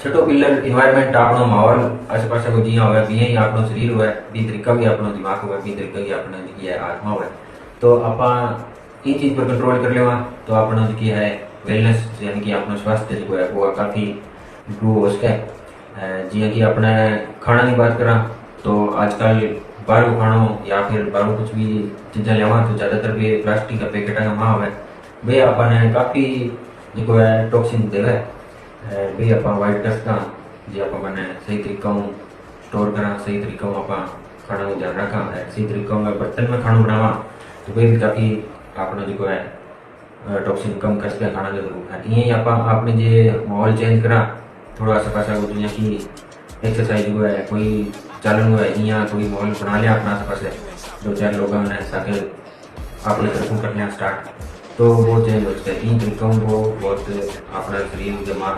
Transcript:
छठो pillar environment आपनो माहौल आसे पासे को जिया होवे बिया ही आपनो शरीर होवे बी तरीका भी आपनो दिमाग होवे बी तरीका ही आपनो जी है आत्मा होवे तो आपा इन चीज पर कंट्रोल कर लेवा तो आपनो जी है वेलनेस यानी कि आपनो स्वास्थ्य जो है वो काफी इम्प्रूव हो सके। जिया कि अपने खाना की बात करा तो आजकल बाहर खानो या फिर बाहर कुछ भी चीज़ा लेवा तो ज़्यादातर भी प्लास्टिक का पैकेट का माँ होवे वे अपने काफ़ी जो है टॉक्सिन देवे भी आप वाइट डस्ट का जी आप मैंने सही तरीका स्टोर करा सही तरीका आप खाना ध्यान रखा है सही तरीका बर्तन में खाना बनावा तो वे भी काफ़ी आपने जो है टॉक्सिन कम कर सके खाना जो ये आपने जो माहौल चेंज करा थोड़ा सा पासा को दुनिया की एक्सरसाइज हुआ है कोई चालन हुआ है यहाँ कोई माहौल बना लिया अपना आस पास दो चार लोगों ने साके अपने तरफ कर लिया स्टार्ट तो वो चेंज हो सकता है। इन तरीकों को बहुत अपना शरीर दिमाग